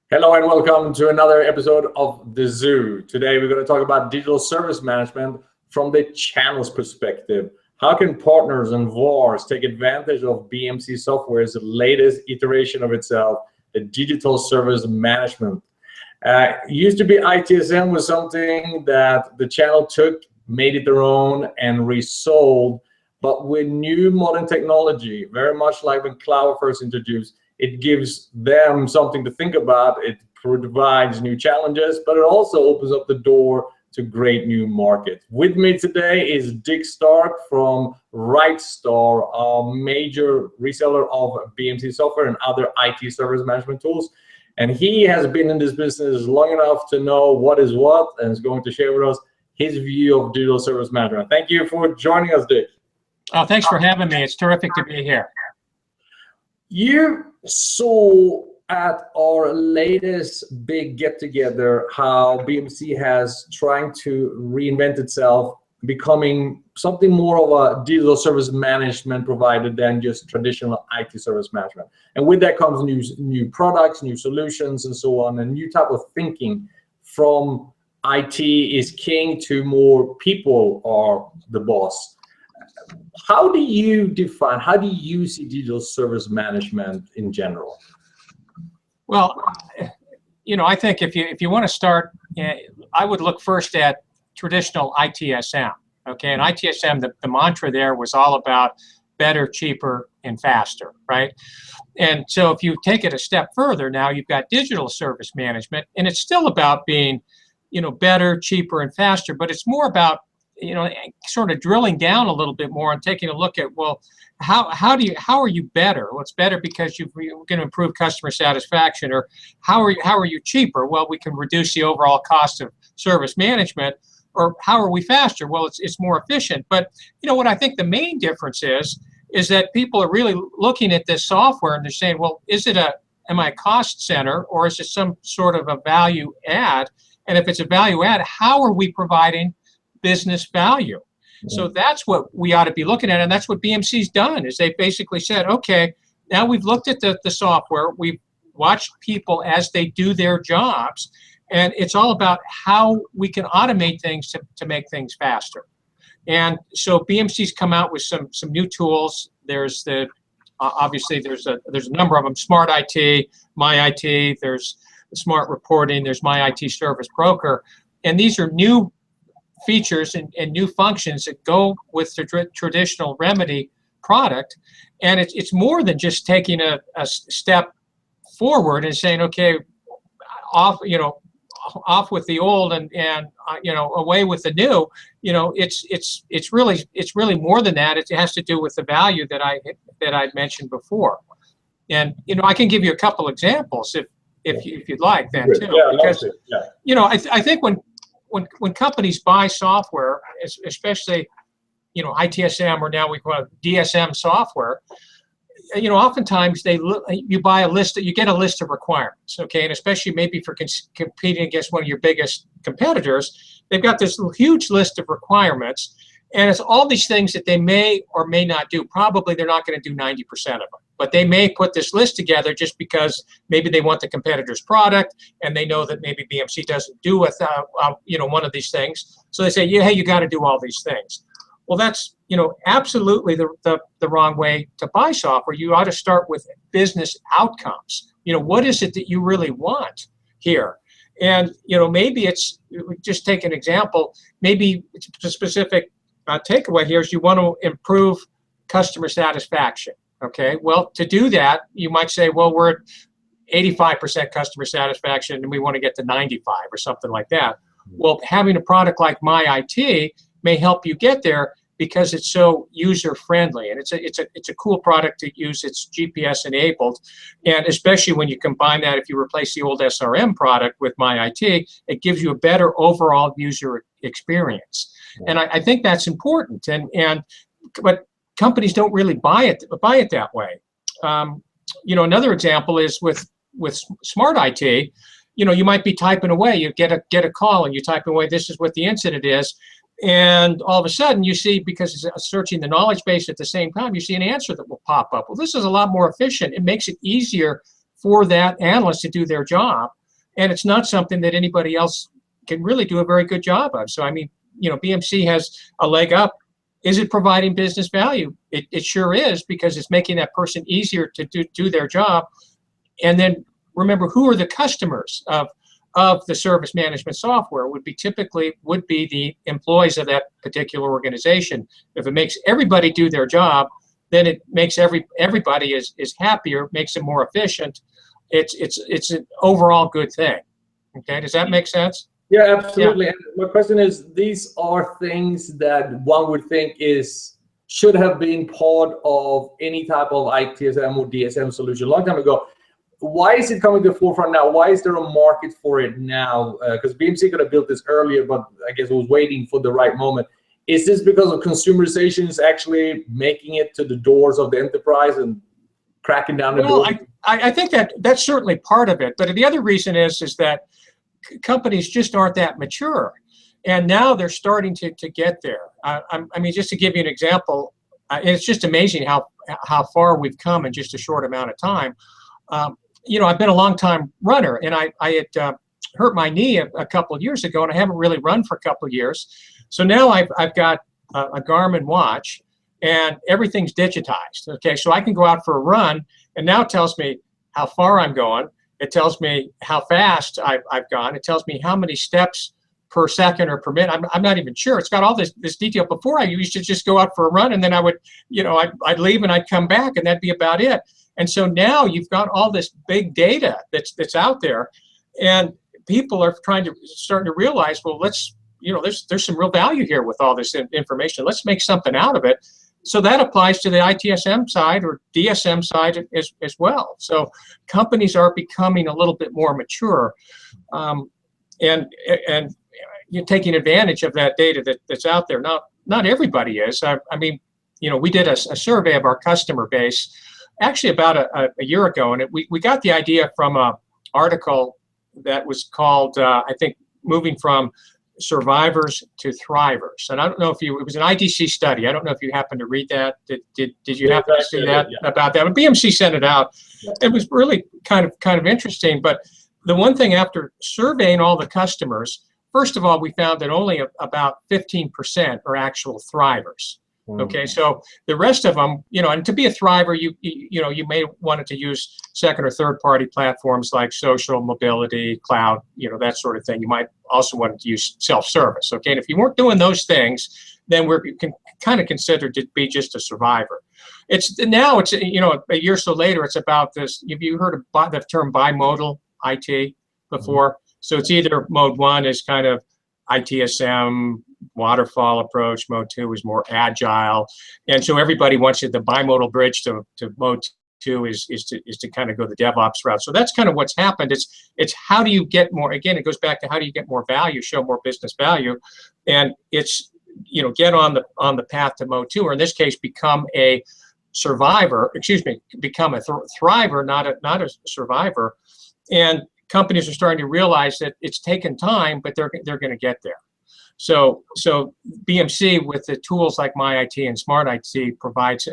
Hello and welcome to another episode of The Zoo. Today we're going to talk about digital service management from the channel's perspective. How can partners and VARs take advantage of BMC Software's latest iteration of itself, the digital service management? Used to be ITSM was something that the channel took, made it their own and resold, but with new modern technology, very much like when cloud first introduced, it gives them something to think about. It provides new challenges, but it also opens up the door to great new markets. With me today is Dick Stark from RightStar, a major reseller of BMC software and other IT service management tools. And he has been in this business long enough to know what is what and is going to share with us his view of digital service management. Thank you for joining us, Dick. Oh, thanks for having me. It's terrific to be here. You saw at our latest big get-together how BMC has trying to reinvent itself, becoming something more of a digital service management provider than just traditional IT service management. And with that comes new products, new solutions, and so on, and new type of thinking from IT is king to more people are the boss. How do you define, how do you see digital service management in general? Well, I think if you want to start, I would look first at traditional ITSM. Okay, and ITSM, the mantra there was all about better, cheaper, and faster, right? And so if you take it a step further, now you've got digital service management, and it's still about being, better, cheaper, and faster, but it's more about sort of drilling down a little bit more and taking a look at, well, how are you better? Well, it's better because you're going to improve customer satisfaction. Or how are you cheaper? Well, we can reduce the overall cost of service management. Or how are we faster? Well, it's more efficient. But what I think the main difference is that people are really looking at this software and they're saying, well, am I a cost center, or is it some sort of a value add? And if it's a value add, how are we providing business value? So that's what we ought to be looking at, and that's what BMC's done. Is they basically said, okay, now we've looked at the software, we've watched people as they do their jobs, and it's all about how we can automate things to make things faster. And so BMC's come out with some new tools. There's obviously there's a number of them: Smart IT, My IT. There's Smart Reporting. There's My IT Service Broker, and these are new features and new functions that go with the traditional Remedy product. And it's more than just taking a step forward and saying, okay, off with the old and away with the new. It's really more than that. It has to do with the value that I'd mentioned before. And I can give you a couple examples if you'd like that too. Yeah, because yeah. I think when companies buy software, especially ITSM, or now we call it DSM software, oftentimes you buy you get a list of requirements, okay, and especially maybe for competing against one of your biggest competitors, they've got this huge list of requirements, and it's all these things that they may or may not do. Probably they're not going to do 90% of them, but they may put this list together just because maybe they want the competitor's product and they know that maybe BMC doesn't do with one of these things. So they say, yeah, hey, you got to do all these things. Well, that's absolutely the wrong way to buy software. You ought to start with business outcomes. What is it that you really want here? And maybe it's, just take an example. Maybe it's a specific takeaway here is you want to improve customer satisfaction. Okay, well, to do that, you might say, well, we're at 85% customer satisfaction and we want to get to 95 or something like that. Well, having a product like My IT may help you get there because it's so user friendly, and it's a cool product to use. It's GPS enabled, and especially when you combine that, if you replace the old SRM product with My IT, it gives you a better overall user experience. And I think that's important. But companies don't really buy it that way. Another example is with Smart IT. You might be typing away. You get a call and you type away. This is what the incident is, and all of a sudden you see, because it's searching the knowledge base at the same time, you see an answer that will pop up. Well, this is a lot more efficient. It makes it easier for that analyst to do their job. And it's not something that anybody else can really do a very good job of. So, I mean, BMC has a leg up. Is it providing business value? It sure is, because it's making that person easier to do their job. And then remember, who are the customers of the service management software? Would be the employees of that particular organization. If it makes everybody do their job, then it makes everybody is happier, makes it more efficient. It's an overall good thing. Okay, does that make sense? Yeah, absolutely. Yeah. And my question is, these are things that one would think should have been part of any type of ITSM or DSM solution a long time ago. Why is it coming to the forefront now? Why is there a market for it now? Because BMC could have built this earlier, but I guess it was waiting for the right moment. Is this because of consumerization is actually making it to the doors of the enterprise and cracking down the door? I think that's certainly part of it. But the other reason is that companies just aren't that mature. And now they're starting to get there. I mean, just to give you an example, it's just amazing how far we've come in just a short amount of time. I've been a long time runner, and I had hurt my knee a couple of years ago, and I haven't really run for a couple of years. So now I've got a Garmin watch, and everything's digitized. Okay, so I can go out for a run, and now it tells me how far I'm going. It tells me how fast I've gone. It tells me how many steps per second or per minute. I'm not even sure. It's got all this detail. Before, I used to just go out for a run, and then I would, I'd leave and I'd come back, and that'd be about it. And so now you've got all this big data that's out there, and people are starting to realize, well, there's some real value here with all this information. Let's make something out of it. So that applies to the ITSM side or DSM side as well. So companies are becoming a little bit more mature, and you're taking advantage of that data that's out there. Not everybody is. I mean, we did a survey of our customer base actually about a year ago, and we got the idea from an article that was called, I think, Moving from Survivors to Thrivers. And I don't know if it was an IDC study. I don't know if you happened to read that. Did you happen to see that about that? But BMC sent it out. It was really kind of interesting. But the one thing, after surveying all the customers, first of all, we found that only about 15% are actual thrivers. Okay, so the rest of them, and to be a thriver, you may want to use second or third party platforms like social, mobility, cloud, that sort of thing. You might also want to use self-service. Okay, and if you weren't doing those things, then you can kind of consider to be just a survivor. Now it's a year or so later, it's about this. Have you heard of the term bimodal IT before? So it's either mode 1 is kind of ITSM, waterfall approach. Mode 2 is more agile, and so everybody wants the bimodal bridge to mode 2 is to kind of go the DevOps route. So that's kind of what's happened. It's how do you get more? Again, it goes back to how do you get more value, show more business value, and it's get on the path to mode 2, or in this case, become a survivor. Become a thriver, not a survivor. And companies are starting to realize that it's taken time, but they're going to get there. So BMC, with the tools like MyIT and Smart IT, provides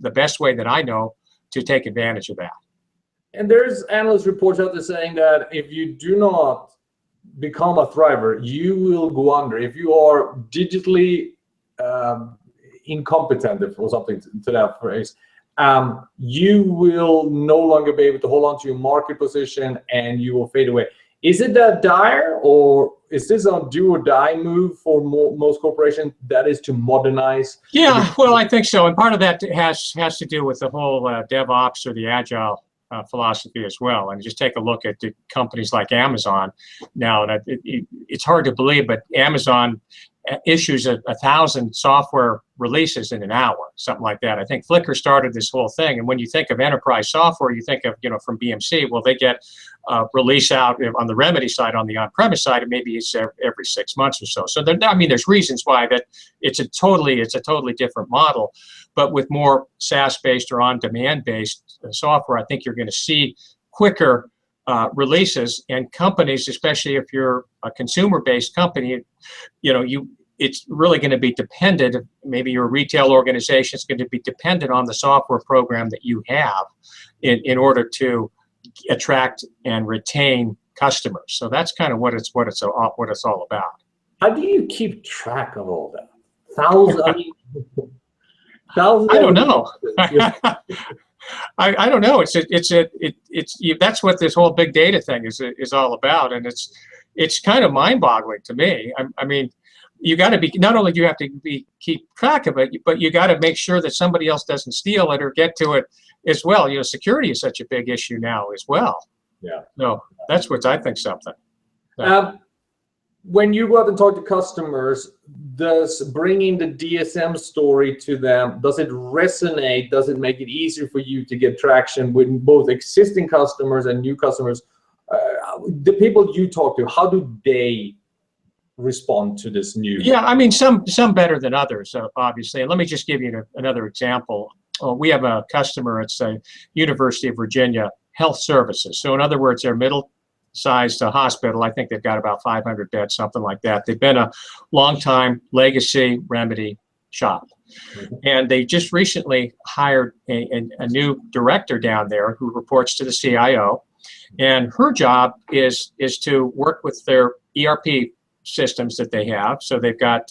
the best way that I know to take advantage of that. And there's analyst reports out there saying that if you do not become a thriver, you will go under. If you are digitally incompetent, or something to that phrase, you will no longer be able to hold on to your market position, and you will fade away. Is it that dire, or is this a do or die move for most corporations, that is to modernize? Yeah, well, I think so. And part of that has to do with the whole DevOps or the Agile philosophy as well. And just take a look at the companies like Amazon now. That it's hard to believe, but Amazon issues 1,000 software releases in an hour, something like that. I think Flickr started this whole thing. And when you think of enterprise software, you think of, from BMC, well, they get release out on the Remedy side, on the on-premise side, and maybe it's every 6 months or so. So there's reasons why that it's a totally different model. But with more SaaS-based or on-demand-based software, I think you're going to see quicker releases, and companies, especially if you're a consumer-based company, it's really going to be dependent, maybe your retail organization is going to be dependent on the software program that you have in order to attract and retain customers. So that's kind of what it's all about. How do you keep track of all that? Thousands. I don't know. I don't know. That's what this whole big data thing is all about, and it's kind of mind-boggling to me. I mean, you got to be, not only do you have to keep track of it, but you got to make sure that somebody else doesn't steal it or get to it as well. You know, security is such a big issue now as well. Yeah. No, that's what I think something. When you go out and talk to customers, does bringing the DSM story to them, does it resonate? Does it make it easier for you to get traction with both existing customers and new customers? The people you talk to, how do they respond to this new? Yeah, I mean, some better than others, obviously. And let me just give you another example. We have a customer, it's a University of Virginia Health Services. So in other words, they're middle-sized hospital. I think they've got about 500 beds, something like that. They've been a long-time legacy remedy shop. Mm-hmm. And they just recently hired a new director down there who reports to the CIO. And her job is to work with their ERP systems that they have. So they've got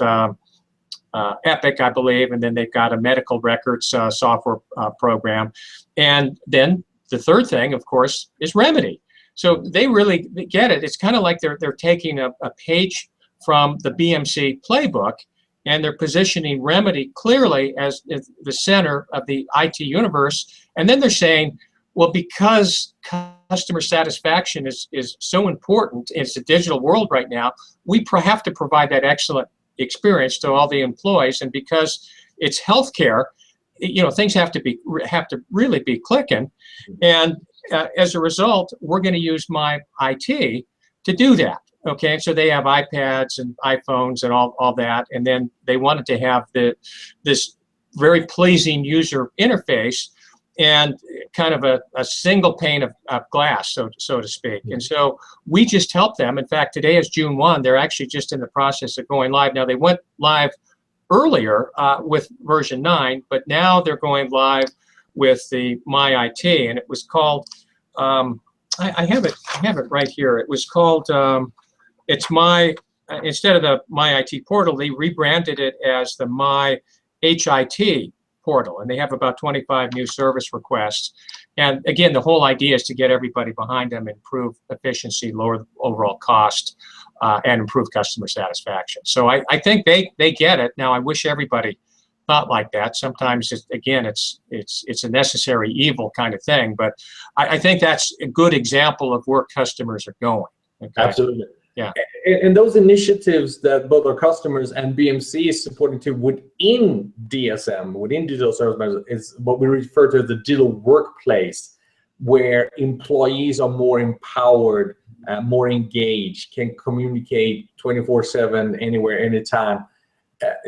Epic, I believe, and then they've got a medical records software program. And then the third thing, of course, is Remedy. So they really get it. It's kind of like they're taking a page from the BMC playbook, and they're positioning Remedy clearly as the center of the IT universe. And then they're saying, well, because customer satisfaction is so important, it's a digital world right now, we have to provide that excellent experience to all the employees. And because it's healthcare, you know, things have to really be clicking. And as a result, we're going to use my IT to do that. Okay, so they have iPads and iPhones and all that, and then they wanted to have this very pleasing user interface and kind of a single pane of glass, so to speak. And so we just help them. In fact, today is June 1. They're actually just in the process of going live. Now, they went live earlier with version 9, but now they're going live with the My IT, and it was called, I have it right here. It was called, it's My, instead of the My IT portal, they rebranded it as the My HIT portal, and they have about 25 new service requests. And again, the whole idea is to get everybody behind them, improve efficiency, lower the overall cost, and improve customer satisfaction. So I think they get it. Now, I wish everybody thought like that. Sometimes, it's a necessary evil kind of thing, but I think that's a good example of where customers are going. Okay? Absolutely. Yeah. And those initiatives that both our customers and BMC is supporting to within DSM, within Digital Service Management, is what we refer to as the digital workplace, where employees are more empowered, more engaged, can communicate 24/7, anywhere, anytime.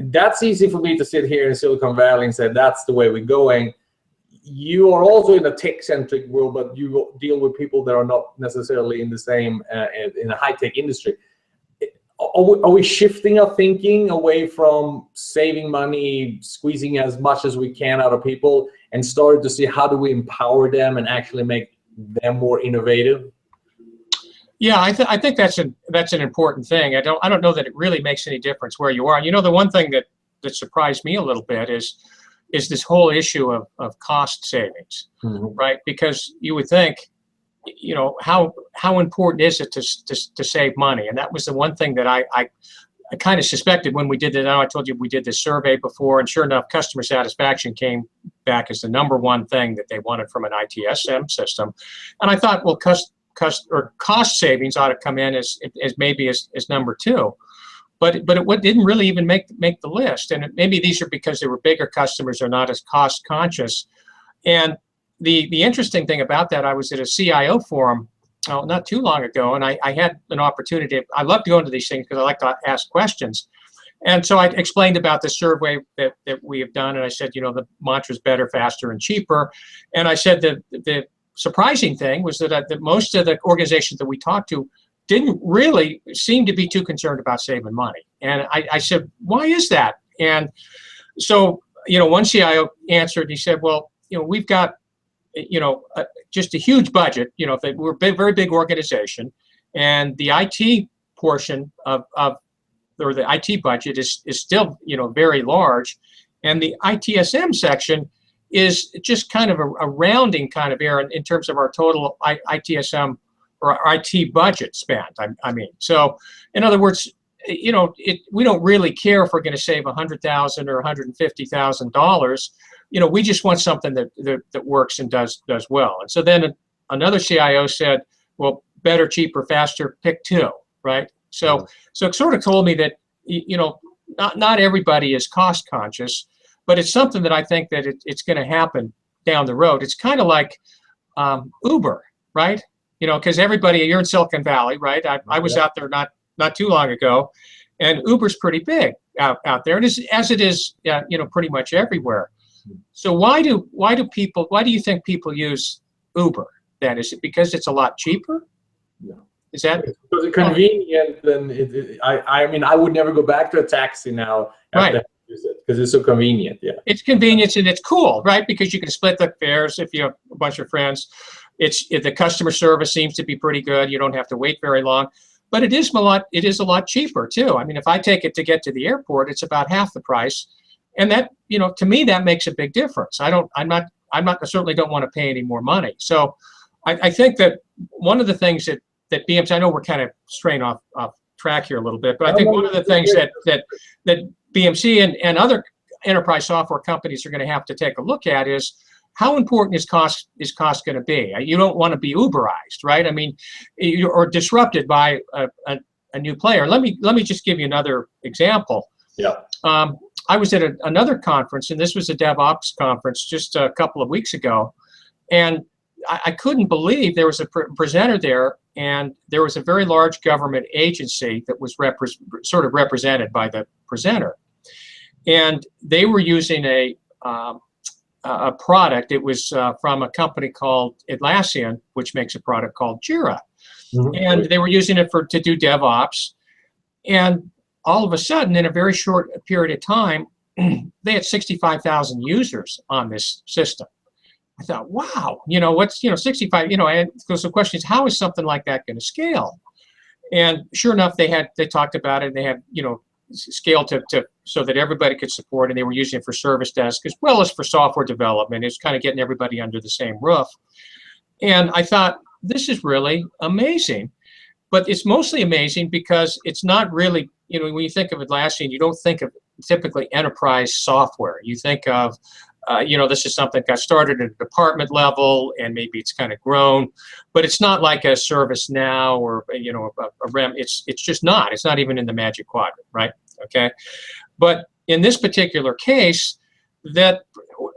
That's easy for me to sit here in Silicon Valley and say, that's the way we're going. You are also in a tech-centric world, but you deal with people that are not necessarily in the same, in a high-tech industry. Are we shifting our thinking away from saving money, squeezing as much as we can out of people, and started to see how do we empower them and actually make them more innovative? Yeah, I think that's an important thing. I don't know that it really makes any difference where you are. You know, the one thing that surprised me a little bit is this whole issue of cost savings, right? Because you would think, you know, how important is it to save money? And that was the one thing that I kind of suspected when we did that. I told you we did this survey before, and sure enough, customer satisfaction came back as the #1 thing that they wanted from an ITSM system. And I thought, well, cost savings ought to come in as maybe as #2. But it didn't really even make the list. And maybe these are because they were bigger customers or not as cost conscious. And the interesting thing about that, I was at a CIO forum not too long ago, and I had an opportunity. I love to go into these things because I like to ask questions. And so I explained about the survey that we have done, and I said, you know, the mantra is better, faster, and cheaper. And I said that the surprising thing was that most of the organizations that we talked to didn't really seem to be too concerned about saving money. And I said, why is that? And so, one CIO answered, he said, well, we've got, just a huge budget, we're a very big organization, and the IT portion of or the IT budget is still, very large. And the ITSM section is just kind of a rounding kind of error in terms of our total ITSM or IT budget spent. I mean, so in other words, we don't really care if we're going to save $100,000 or $150,000. We just want something that works and does well. And so then another CIO said, well, better, cheaper, faster, pick two, right? So it sort of told me that, not everybody is cost conscious, but it's something that I think that it's going to happen down the road. It's kind of like Uber, right? Because you're in Silicon Valley, right? I was out there not too long ago, and Uber's pretty big out there, and as it is, pretty much everywhere. So why do you think people use Uber then? Is it because it's a lot cheaper? No. Is that because it's convenient? Then I would never go back to a taxi now. Right. Because it's so convenient. Yeah. It's convenience and it's cool, right? Because you can split the fares if you have a bunch of friends. The customer service seems to be pretty good. You don't have to wait very long. But it is a lot cheaper too. I mean, if I take it to get to the airport, it's about half the price. And that, to me, that makes a big difference. I certainly don't want to pay any more money. So I think that one of the things that BMC, I know we're kind of straying off track here a little bit, but I think one of the things that BMC and other enterprise software companies are going to have to take a look at is how important is cost going to be? You don't want to be Uberized, right? I mean, or disrupted by a new player. Let me just give you another example. Yeah. I was at another conference, and this was a DevOps conference just a couple of weeks ago, and I couldn't believe there was a presenter there, and there was a very large government agency that was sort of represented by the presenter, and they were using a product. It was from a company called Atlassian, which makes a product called Jira, and they were using it to do DevOps, and all of a sudden, in a very short period of time, they had 65,000 users on this system. I thought, wow, what's 65? And so the question is, how is something like that going to scale? And sure enough, they talked about it. And they had scaled to so that everybody could support, and they were using it for service desk as well as for software development. It's kind of getting everybody under the same roof. And I thought, this is really amazing. But it's mostly amazing because it's not really, when you think of Atlassian, you don't think of typically enterprise software. You think of, this is something that got started at a department level and maybe it's kind of grown, but it's not like a ServiceNow or, a REM. It's just not. It's not even in the Magic Quadrant, right? Okay. But in this particular case, that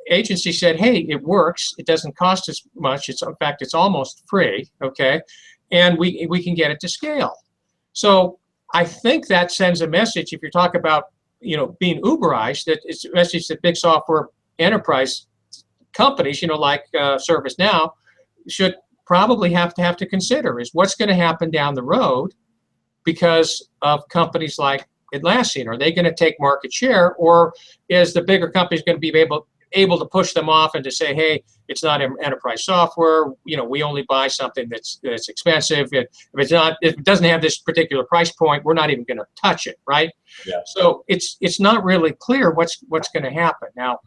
agency said, hey, it works. It doesn't cost us much. In fact, it's almost free. Okay. And we can get it to scale. So I think that sends a message, if you're talking about, being Uberized, that it's a message that big software enterprise companies, like ServiceNow, should probably have to consider is what's going to happen down the road because of companies like Atlassian. Are they going to take market share, or is the bigger companies going to be able to push them off and to say, hey, it's not enterprise software. We only buy something that's expensive. If it doesn't have this particular price point, we're not even going to touch it, right? Yeah. So it's not really clear what's going to happen now.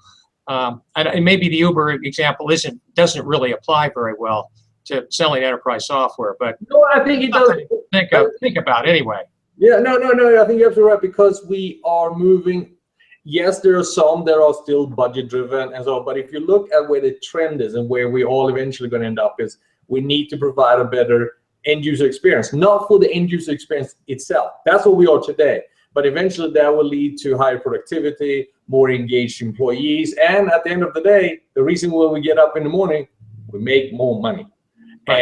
And maybe the Uber example doesn't really apply very well to selling enterprise software, but no, I think it does. Think about anyway. Yeah, no. I think you're absolutely right, because we are moving. Yes, there are some that are still budget driven and so, but if you look at where the trend is and where we all eventually going to end up is, we need to provide a better end user experience, not for the end user experience itself. That's what we are today. But eventually that will lead to higher productivity, more engaged employees, and at the end of the day, the reason why we get up in the morning, we make more money. Right.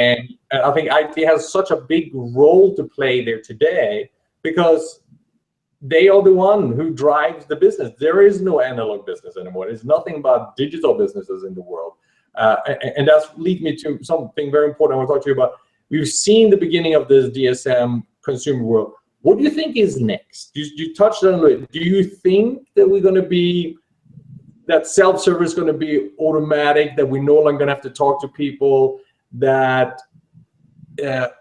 And I think IT has such a big role to play there today, because they are the one who drives the business. There is no analog business anymore. There's nothing but digital businesses in the world. And that leads me to something very important I want to talk to you about. We've seen the beginning of this DSM consumer world. What do you think is next? You touched on it. Do you think that we're going to be, that self-service is going to be automatic, that we're no longer going to have to talk to people, that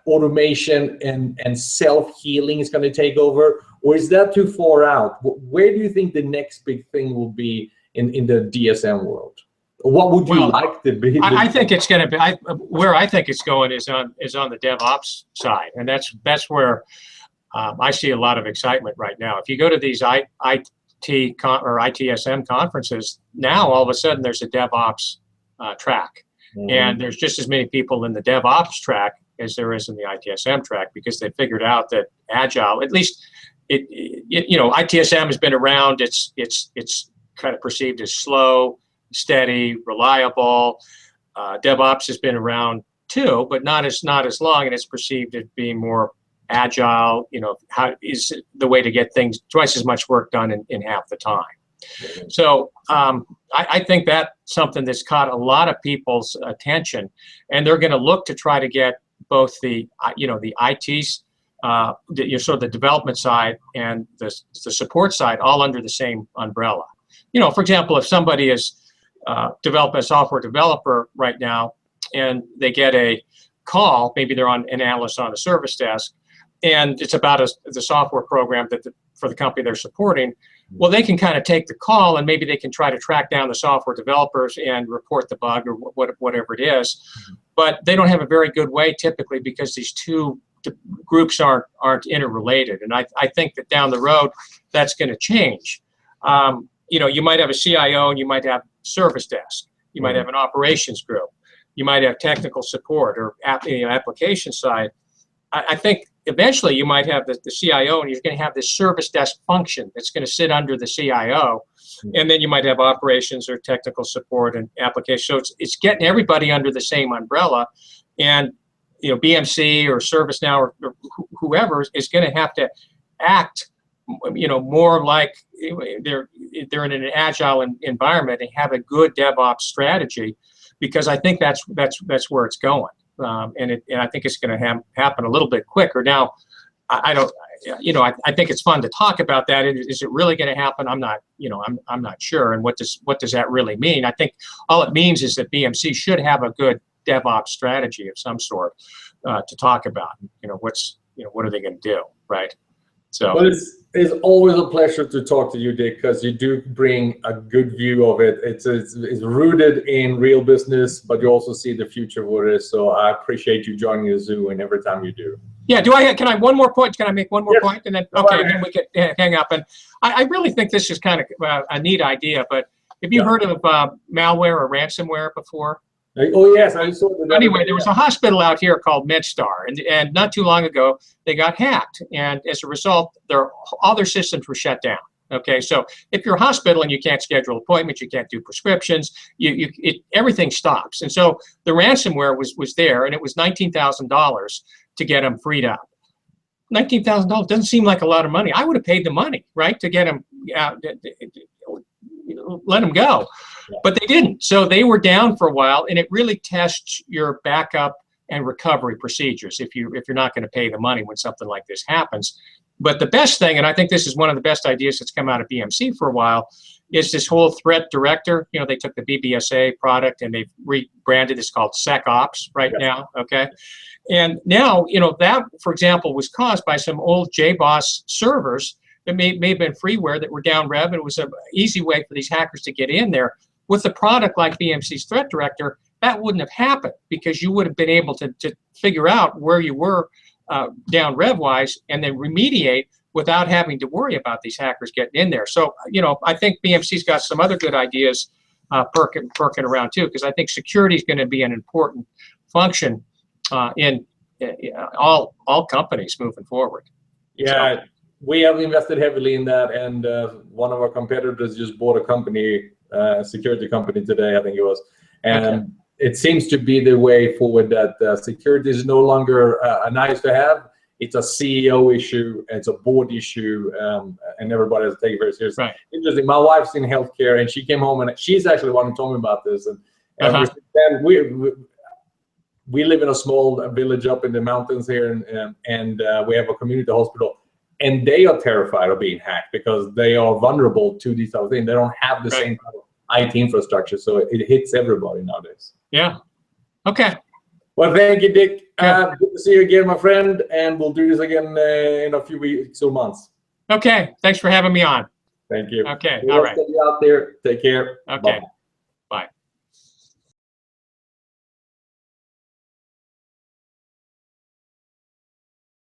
automation and self-healing is going to take over? Or is that too far out? Where do you think the next big thing will be in the DSM world? What would you like to be? I think it's going to be, where I think it's going is on the DevOps side. And that's where I see a lot of excitement right now. If you go to these IT or ITSM conferences, now all of a sudden there's a DevOps track. Mm-hmm. And there's just as many people in the DevOps track as there is in the ITSM track, because they figured out that Agile, at least ITSM has been around. It's kind of perceived as slow, steady, reliable. DevOps has been around too, but not as long, and it's perceived as being more agile. How is the way to get things twice as much work done in half the time. So I think that's something that's caught a lot of people's attention, and they're going to look to try to get both the ITs, sort of the development side and the support side all under the same umbrella. For example, if somebody is developing a software developer right now and they get a call, maybe they're an analyst on a service desk, and it's about the software program for the company they're supporting. Well, they can kind of take the call, and maybe they can try to track down the software developers and report the bug or whatever it is. But they don't have a very good way typically, because these two groups aren't interrelated. And I think that down the road, that's going to change. You might have a CIO, and you might have service desk. You might have an operations group. You might have technical support or application side. I think eventually you might have the CIO, and you're going to have this service desk function that's going to sit under the CIO. And then you might have operations or technical support and application. So it's getting everybody under the same umbrella. And BMC or ServiceNow or whoever is going to have to act more like they're in an agile environment and have a good DevOps strategy, because I think that's where it's going. And I think it's going to happen a little bit quicker. Now, I think it's fun to talk about that. Is it really going to happen? I'm not sure. And what does that really mean? I think all it means is that BMC should have a good DevOps strategy of some sort to talk about. What are they going to do, right? So. Well, it's always a pleasure to talk to you, Dick, because you do bring a good view of it. It's rooted in real business, but you also see the future with it. So I appreciate you joining the zoo, and every time you do. Yeah. Can I one more point? Can I make one more point? And then then we can hang up. And I really think this is kind of a neat idea. But have you heard of malware or ransomware before? Oh yes, I saw that. Anyway, there was a hospital out here called MedStar, and not too long ago they got hacked, and as a result, all their systems were shut down. Okay, so if you're a hospital and you can't schedule appointments, you can't do prescriptions, everything stops. And so the ransomware was there, and it was $19,000 to get them freed up. $19,000 doesn't seem like a lot of money. I would have paid the money, right, to get them out, let them go. But they didn't. So they were down for a while, and it really tests your backup and recovery procedures if you're not going to pay the money when something like this happens. But the best thing, and I think this is one of the best ideas that's come out of BMC for a while, is this whole threat director. They took the BBSA product and they've rebranded. It's called SecOps now. Okay. And now, that, for example, was caused by some old JBoss servers that may have been freeware that were down rev, and it was an easy way for these hackers to get in there. With a product like BMC's Threat Director, that wouldn't have happened, because you would have been able to figure out where you were down rev-wise and then remediate without having to worry about these hackers getting in there. So, I think BMC's got some other good ideas perking around too, because I think security is going to be an important function in all companies moving forward. Yeah. So, we have invested heavily in that, and one of our competitors just bought a company, security company today, I think it was, and it seems to be the way forward, that security is no longer a nice to have. It's a CEO issue, it's a board issue, and everybody has to take it very seriously. Right. Interesting. My wife's in healthcare, and she came home, and she's actually the one who told me about this. And we live in a small village up in the mountains here, and we have a community hospital. and they are terrified of being hacked because they are vulnerable to these type of things. They don't have the Right. same kind of IT infrastructure, so it hits everybody nowadays. Yeah. Okay. Well, thank you, Dick. Good. Good to see you again, my friend, and we'll do this again in a few weeks or months. Okay. Thanks for having me on. Thank you. Okay. The All rest right. of you out there, take care. Okay. Bye.